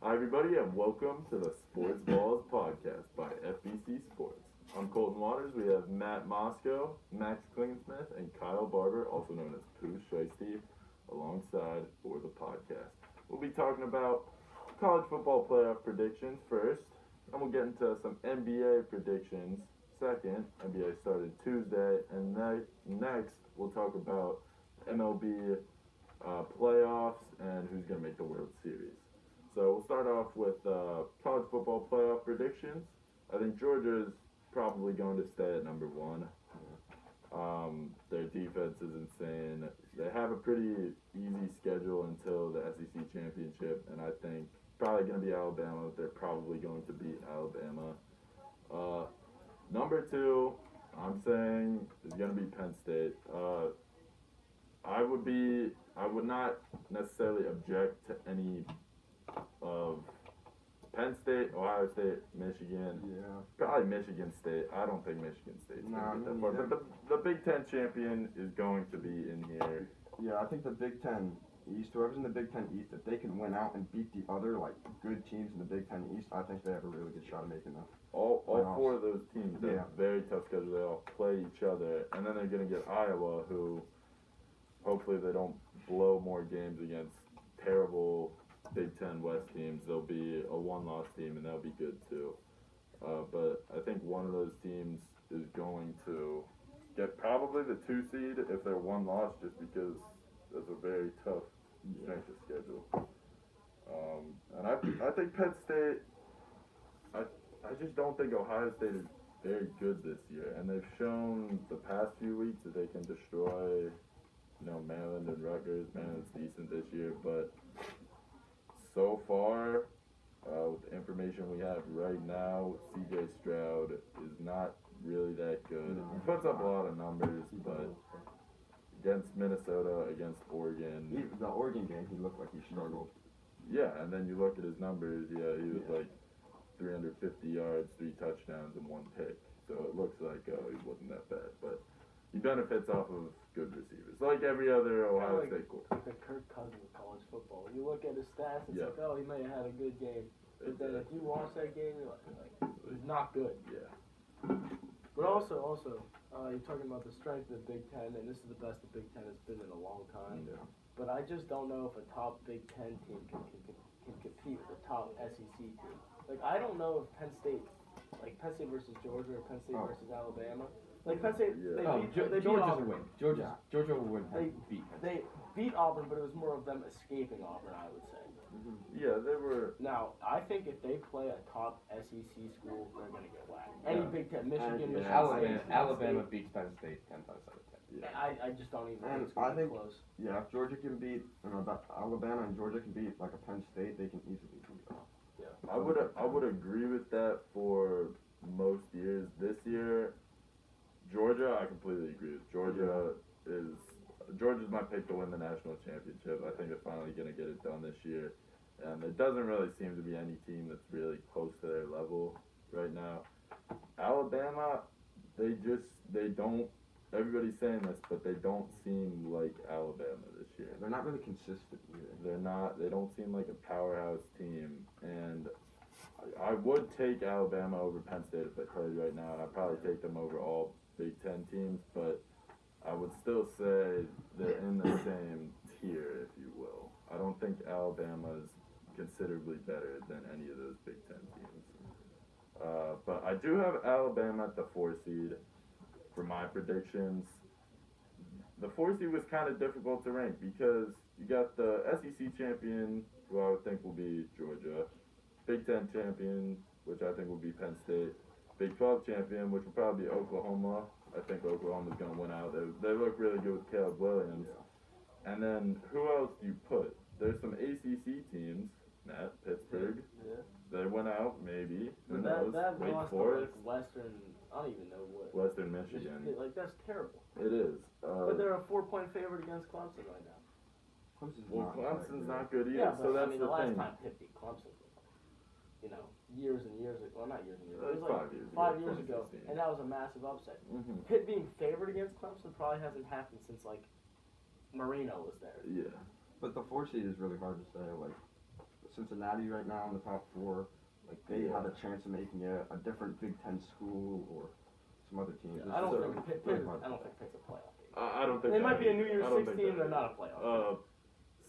Hi, everybody, and welcome to the Sports Balls podcast by FBC Sports. I'm Colton Waters. We have Matt Moscow, Max Klingsmith, and Kyle Barber, also known as Pooh Shiesty, alongside for the podcast. We'll be talking about college football playoff predictions first, and we'll get into some NBA predictions second. NBA started Tuesday, and next we'll talk about MLB playoffs and who's going to make the World Series. So we'll start off with college football playoff predictions. I think Georgia is probably going to stay at number one. Their defense is insane. They have a pretty easy schedule until the SEC championship, and I think probably going to be Alabama. They're probably going to beat Alabama. Number two, I'm saying is going to be Penn State. I would not necessarily object to any of Penn State, Ohio State, Michigan. Yeah. Probably Michigan State. I don't think Michigan State's going to get that far. But the Big Ten champion is going to be in here. Yeah, I think the Big Ten East, whoever's in the Big Ten East, if they can win out and beat the other good teams in the Big Ten East, I think they have a really good shot of making them. All four of those teams have a very tough schedule. They all play each other, and then they're going to get Iowa, who hopefully they don't blow more games against terrible Big Ten West teams. They'll be a one-loss team, and they'll be good too. But I think one of those teams is going to get probably the 2 seed if they're one loss, just because that's a very tough strength of schedule. And I think Penn State. I just don't think Ohio State is very good this year, and they've shown the past few weeks that they can destroy, Maryland and Rutgers. Maryland's decent this year, but so far, with the information we have right now, C.J. Stroud is not really that good. He puts up a lot of numbers, but against Minnesota, against Oregon. The Oregon game, he looked like he struggled. Yeah, and then you look at his numbers, he was like 350 yards, 3 touchdowns, and 1 pick. So it looks like he wasn't that bad, but he benefits off of good receivers, like every other Ohio State quarterback. The Kirk Cousins of college football. When you look at his stats, it's Yeah. like, oh, he may have had a good game. But then if you watch that game, you're like he's not good. Yeah. But also, you're talking about the strength of the Big Ten, and this is the best the Big Ten has been in a long time. Yeah. But I just don't know if a top Big Ten team can compete with a top SEC team. Like, I don't know if Penn State versus Georgia or Penn State versus Alabama. Like, Penn State, they beat Georgia's Auburn. a win. Georgia will win. They beat Auburn, but it was more of them escaping Auburn, I would say. Yeah, they were. Now, I think if they play a top SEC school, they're going to get whacked. Any Big Ten, Michigan, Alabama beats Penn State 10 times out of 10. Yeah. I just don't even And think it's going to be I think- close. Yeah, if Georgia can beat, Alabama and Georgia can beat like a Penn State, they can easily beat them. I would agree with that for most years. This year, Georgia, I completely agree with. Georgia's my pick to win the national championship. I think they're finally going to get it done this year. And there doesn't really seem to be any team that's really close to their level right now. Alabama, they don't, everybody's saying this, but they don't seem like Alabama this year. They're not really consistent either. They don't seem like a powerhouse team. And I would take Alabama over Penn State if they played right now, and I'd probably take them over all Big Ten teams, but I would still say they're in the same tier, if you will. I don't think Alabama's considerably better than any of those Big Ten teams. But I do have Alabama at the 4 seed for my predictions. The 4 seed was kind of difficult to rank because you got the SEC champion, who I would think will be Georgia, Big Ten champion, which I think will be Penn State, Big 12 champion, which will probably be Oklahoma. I think Oklahoma's going to win out. They look really good with Caleb Williams. Yeah. And then who else do you put? There's some ACC teams. Matt, Pittsburgh. Yeah. They went out, maybe. Who But knows? that Wake lost to Forest. Western, I don't even know what. Western Michigan. That's terrible. It is. But they're a 4-point favorite against Clemson right now. Clemson's not good either. Yeah, so but that's the the last thing. time Pitt beat Clemson, years and years ago. Well, not years and years. It was like 5 years ago. 5 years ago, 2016. and that was a massive upset. Mm-hmm. Pitt being favored against Clemson probably hasn't happened since Marino was there. Yeah. But the 4 seed is really hard to say. Cincinnati right now in the top 4. Like they have a chance of making it a different Big Ten school or some other teams. Yeah, I don't It's think just Pitt. really hard I to don't say. think Pitt's a playoff team. I don't think They might be a New I Year's don't 6 think team. that They're not a playoff.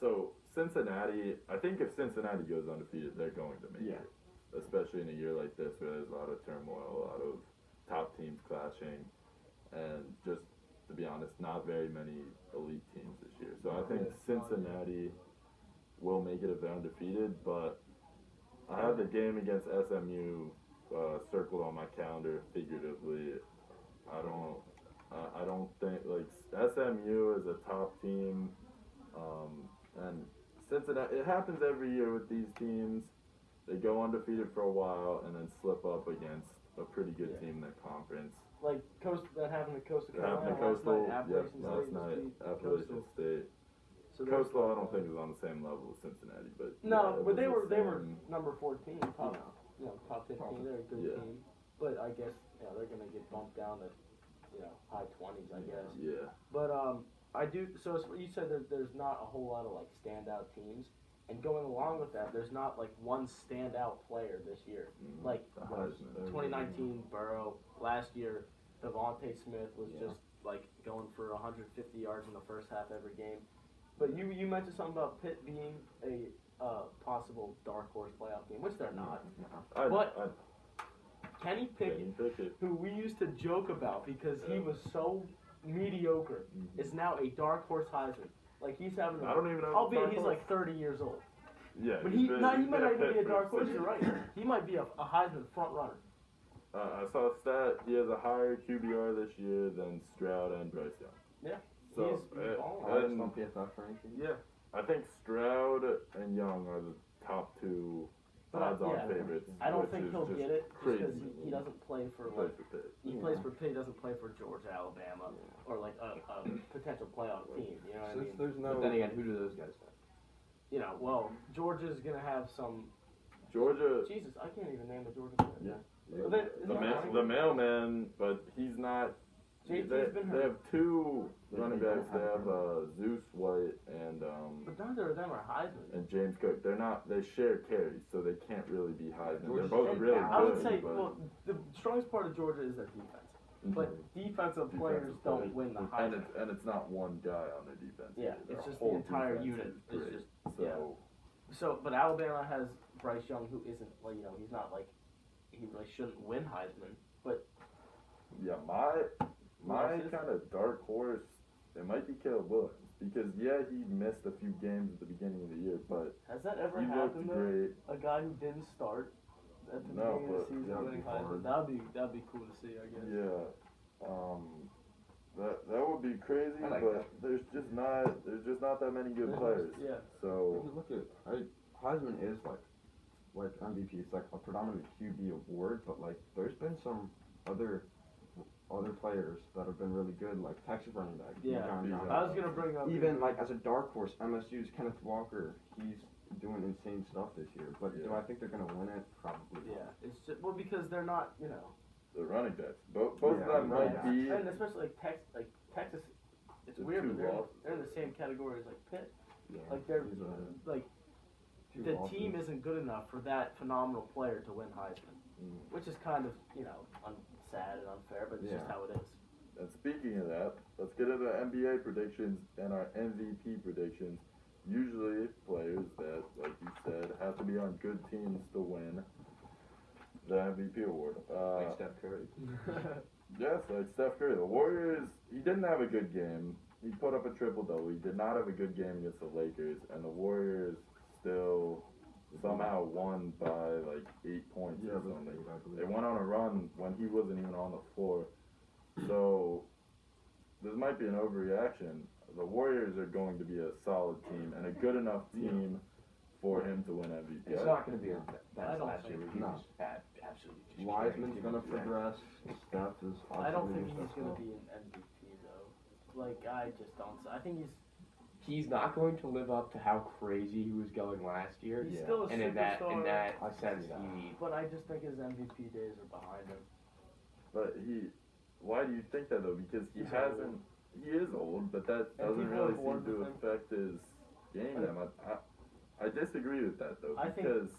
So Cincinnati, I think if Cincinnati goes undefeated, they're going to make it. Especially in a year like this where there's a lot of turmoil, a lot of top teams clashing, and just to be honest, not very many elite teams this year. So I think Cincinnati will make it if they're undefeated, but I have the game against SMU circled on my calendar figuratively. I don't think like SMU is a top team, and Cincinnati. It happens every year with these teams. They go undefeated for a while and then slip up against a pretty good team in their conference. Like that happened to Coastal It happened to Carolina Coastal, last night. Appalachian State. So Coastal, I don't think is on the same level as Cincinnati, but no, yeah, but they were same. number 14, top top 15. They're a good team, but I guess they're gonna get bumped down to high 20s, I guess. Yeah. But I do. So you said that there's not a whole lot of like standout teams, and going along with that, there's not like one standout player this year. Like 2019 Burrow, last year Devontae Smith was just like going for 150 yards in the first half every game. But you mentioned something about Pitt being a possible dark horse playoff team, which they're not. But Kenny Pickett, who we used to joke about because he was so mediocre, is now a dark horse Heisman. Like he's having, I don't even know. albeit he's like 30 years old. Yeah, but he might not even be a dark horse. You're right. He might be a Heisman front runner. I saw a stat. He has a higher QBR this year than Stroud and Bryce Young. Yeah. So on PFF ranking. Yeah, I think Stroud and Young are the top 2 odds-on favorites. I don't think he'll get it because crazy. he doesn't play for Plays like for Pitt. he plays for Pitt. He doesn't play for Georgia, Alabama, or like a potential playoff team. You know what I mean? There's no. But then again, who do those guys have? Well, Georgia's gonna have some. Georgia. Jesus, I can't even name the Georgia player. The mailman, but he's not. They have 2 running backs. They have Zeus White and But neither of them are Heisman. and James Cook. They're not. They share carries, so they can't really be Heisman. They're both really good. I would say, but well, the strongest part of Georgia is their defense. But defensive players don't win the Heisman. And it's not one guy on their defense. Yeah, Their it's just the whole entire defense unit. is It's great. just So, but Alabama has Bryce Young, who isn't like he's not like he really shouldn't win Heisman. But yeah, my kind of dark horse, it might be Caleb Williams because he missed a few games at the beginning of the year, but has that ever he happened? looked great. A guy who didn't start at the beginning of the season winning Heisman. That'd be cool to see, I guess. Yeah, that would be crazy, but that. there's just not that many good players. Yeah. So Look at Heisman is like MVP. It's like a predominantly QB award, but like there's been some other players that have been really good, like Texas running back. Yeah, I was gonna bring up even like as a dark horse, MSU's Kenneth Walker. He's doing insane stuff this year. But do I think they're gonna win it? Probably. Yeah, it's just because they're not, the running backs, both of them might be. and especially Texas. It's weird, but they're in the same category as like Pitt. Yeah, Like they're like the losses. team isn't good enough for that phenomenal player to win Heisman, which is kind of sad and unfair, but it's just how it is. And speaking of that, let's get into NBA predictions and our MVP predictions. Usually, players that, like you said, have to be on good teams to win the MVP award. Like Steph Curry. Yes, like Steph Curry. The Warriors, he didn't have a good game. He put up a triple-double. He did not have a good game against the Lakers, and the Warriors still somehow won by like 8 points or something. They went on a run when he wasn't even on the floor. So this might be an overreaction. The Warriors are going to be a solid team and a good enough team for him to win MVP. It's not going to be as bad I as don't last year. think- He No. was absolutely just Wiseman's carrying gonna the team. progress. Steph is. I don't think obviously he's gonna be an MVP though. Like I just don't. I think He's not going to live up to how crazy he was going last year. he's still a And in that superstar. sense, he But I just think his MVP days are behind him. But why do you think that though? Because he is old, but that And doesn't people really are bored seem to with him. affect his game that much. I disagree with that though, I think- because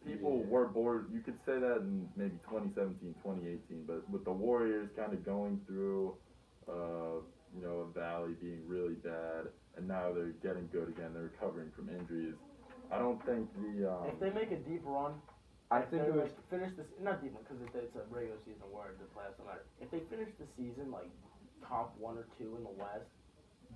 people were bored. You could say that in maybe 2017, 2018, but with the Warriors kind of going through, a valley being really bad, and now they're getting good again. They're recovering from injuries. I don't think If they make a deep run, I think it was. finish this not deep because it's a regular season where the playoffs don't matter. If they finish the season like top 1 or 2 in the West,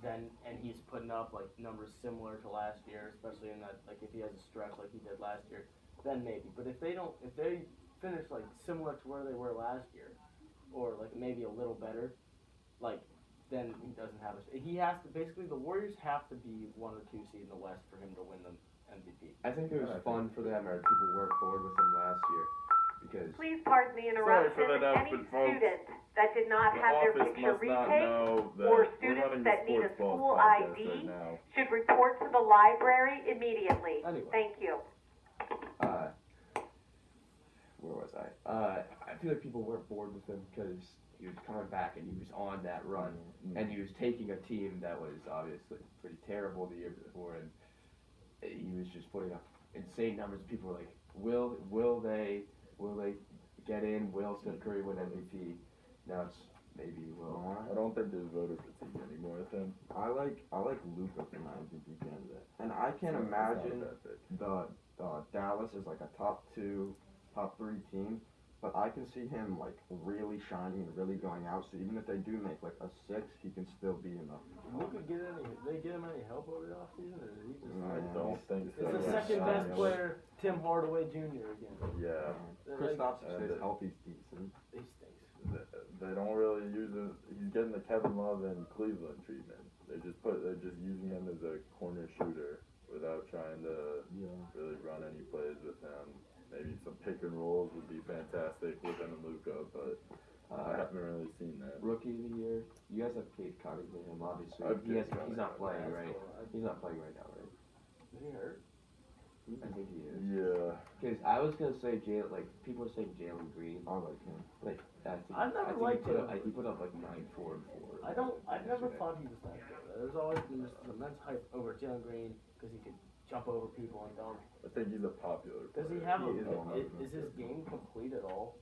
then and he's putting up like numbers similar to last year, especially in that like if he has a stretch like he did last year, then maybe. But if they finish like similar to where they were last year, or like maybe a little better, like then he doesn't have he has to basically the Warriors have to be 1 or 2 seed in the West for him to win the MVP. I think it was fun for them, or people weren't bored with them last year because. Please pardon the interruption. Sorry for that Any outfit, folks. student that did not the have their office picture must not retaped know that or we're students running that the need a Sports Balls school podcast ID right now. should report to the library immediately. Anyway. Thank you. Where was I? I feel like people weren't bored with him because he was coming back and he was on that run, and he was taking a team that was obviously pretty terrible the year before, and he was just putting up insane numbers. People were like, will they get in? Will Steph Curry win MVP? Now it's maybe he will. I don't think there's voter fatigue anymore with him. I like Luka for my MVP candidate, and I can't It's not imagine that big. the Dallas is like a top 2, top 3 team, but I can see him like really shining and really going out. So even if they do make like a 6, he can still be in the. Luka did they get him any help over the offseason, or did he just? I don't think so. It's the Yeah. second best player, Tim Hardaway Jr. again. Yeah. Kristaps and stays it- healthy, decent. He stinks. They don't really use it. He's getting the Kevin Love and Cleveland treatment. They're just using him as a corner shooter without trying to really run any plays with him. Maybe some pick and rolls would be fantastic with him and Luka, but I haven't really seen that. Rookie of the year. You guys have Cade Cunningham, obviously. I've He's Cade not playing, That's right? cool. He's not playing right now, right? Is he hurt? I think he is. Yeah. Because I was gonna say people are saying Jalen Green. I like him. I've never liked him. He put up like 9, 4, and 4. I've never thought he was that good. There's always been this immense hype over Jalen Green because he could jump over people and dunk. I think he's a popular player. Does he have is is his game complete at all?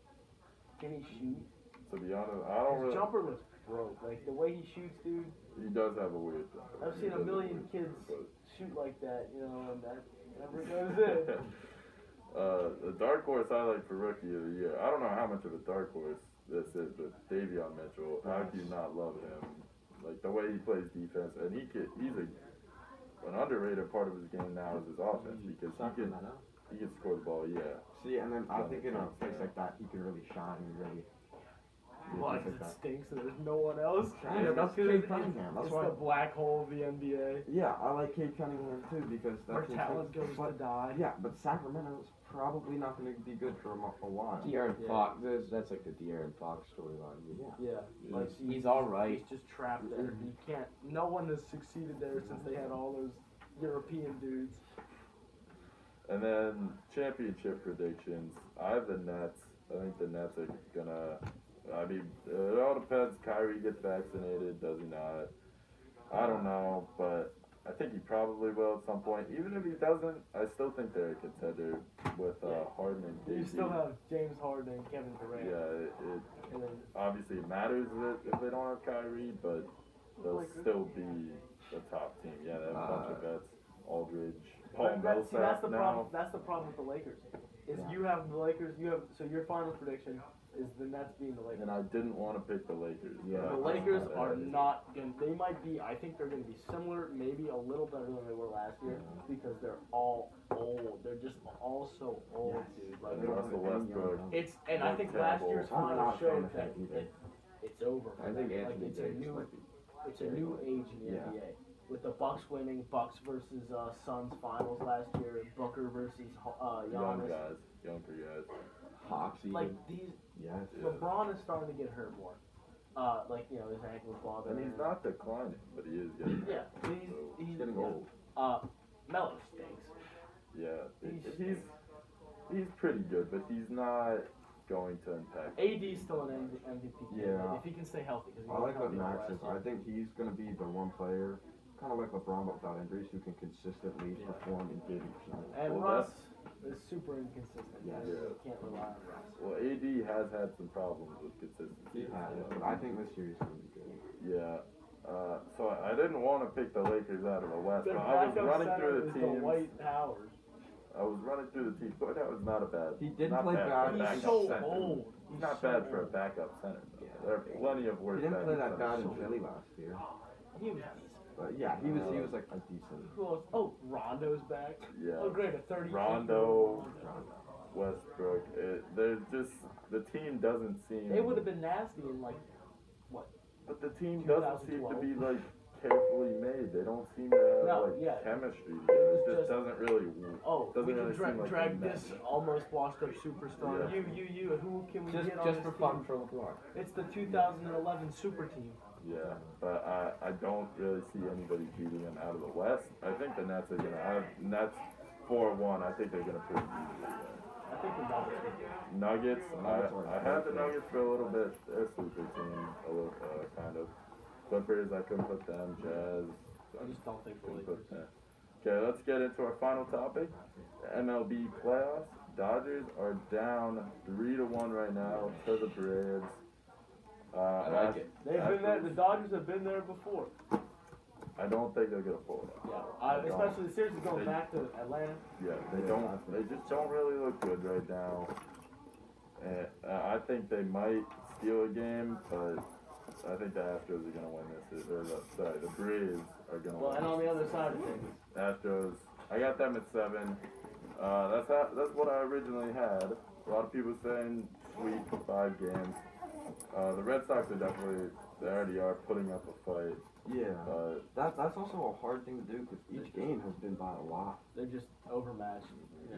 Can he shoot? To be honest, I don't His really. jumper looks broke. Like the way he shoots, dude. He does have a weird jumper. I've seen He a does million weird kids jumper, shoot like that, and that never goes in. The dark horse I like for rookie of the year. I don't know how much of a dark horse this is, but Davion Mitchell. How do you not love him? Like the way he plays defense, and he's an underrated part of his game now is his offense because he can score the ball. Yeah. See, and then I think in a place like that, he can really shine and really. Why? Because it stinks and there's no one else. Yeah, that's Because Cade Cunningham. That's it's why. the black hole of the NBA. Yeah, I like Cade Cunningham too because Where that's talent goes to die. Yeah, but Sacramento's probably not going to be good for a while. De'Aaron Yeah. Fox. That's like the De'Aaron Fox storyline. Yeah. Yeah, like He's all right. He's just trapped there. He can't. No one has succeeded there since they had all those European dudes. And then championship predictions. I have the Nets. I think the Nets are gonna. I mean, it all depends. Kyrie gets vaccinated, does he not? I don't know, but I think he probably will at some point. Even if he doesn't, I still think they're a contender with Harden and KD. You still have James Harden and Kevin Durant. Yeah, And then obviously it matters if they don't have Kyrie, but they'll still be the top team. Yeah, they have a bunch of vets. Aldridge, Paul that's Millsap the now. problem. That's the problem with the Lakers. Is you have the Lakers. So your final prediction is the Nets being the Lakers. And I didn't want to pick the Lakers. Yeah. The Lakers are not going to, they might be, I think they're going to be similar, maybe a little better than they were last year, because they're all old. They're just all so old, dude. Like, And Russell Westbrook. and I think last year's I'm final not a fan showed of that him either. it's over. For I think them. Anthony it's a Davis new, might be. it's a new age in the NBA. With the Bucks winning, Bucks versus Suns finals last year, Booker versus Young Giannis. guys, younger guys. Hawks even. Like these, Yeah. LeBron is starting to get hurt more. His ankle was bothering And him. he's not declining, but he is getting Yeah, so, he's Getting old. Melo stinks. yeah. He's pretty good, but he's not going to impact. AD's still an MVP candidate Yeah. if he can stay healthy. Cause he I like wasn't what healthy Max last is. year. I think he's going to be the one player, kind of like LeBron but without injuries, who can consistently perform in big moments. And Well, Russ is super inconsistent. Yes. You can't rely on Russ. Well, AD has had some problems with consistency. But I think this series is going to be good. Yeah. So I didn't want to pick the Lakers out of the West, Their but I was backup running center through the is teams. Dwight Howard. I was running through the teams, but that was not a bad. He did not play bad. bad. For a He's backup so center. old. He's not bad for a backup center. Though. Yeah. There are plenty of worse. He didn't play backup that bad in centers. Philly last year. He was decent. But yeah, he was like a decent. Who else? Oh, Rondo's back. Yeah. Oh, great, a 30. Rondo, Westbrook. There's just the team doesn't seem. They would have been nasty in like what? But the team doesn't seem to 2012. be like carefully made. They don't seem to have No, like yeah. chemistry together. It Just- just doesn't really. Oh, Doesn't we can really seem like drag they this match. almost washed up superstar. Yeah. You. Who can we Just get on just this for team? fun for LeBron. It's the 2011 super team. Yeah, but I don't really see anybody beating them out of the West. I think the Nets are gonna have Nets 4-1. I think they're gonna pretty easily win. I think the Nuggets. Nuggets. Nuggets are I had the Nuggets for a little bit. They're a sleeper team, a little kind of. Clippers, I couldn't put them. Jazz. I just don't think the couldn't Lakers. put them. Okay, let's get into our final topic. The MLB playoffs. Dodgers are down 3-1 right now to the Braves. I like it. They've been there. The Dodgers have been there before. I don't think they're gonna pull it off. Yeah. Especially the series is going back to Atlanta. Yeah, they don't. They just don't really look good right now. And I think they might steal a game, but I think the Astros are gonna win this. The Braves are gonna Well, win. and on the other side of things, Astros. I got them at 7. That's what I originally had. A lot of people saying sweep 5 games. The Red Sox are definitely. They already are putting up a fight. Yeah. But That's also a hard thing to do because each game has been by a lot. they're just overmatched. Yeah.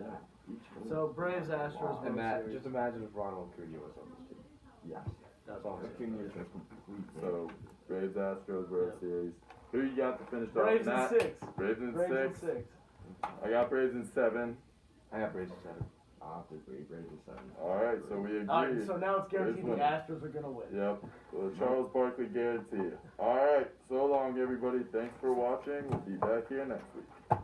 Each game. So Braves, Astros, World Series. Just imagine if Ronald Acuna was on this team. Yes. That's all. Acuna is a complete. so Braves, Astros, World Yeah. Series. Who you got to finish off? Braves in Matt? 6. Braves in Braves in 6. 6. I got Braves in 7. I got Braves at 7. I'll have to agree. Braves is 7. Alright, so we agree. Alright, so now it's guaranteed the Braves Astros are gonna win. Yep. Well, Charles Barkley guarantee. Alright, so long everybody. Thanks for watching. We'll be back here next week.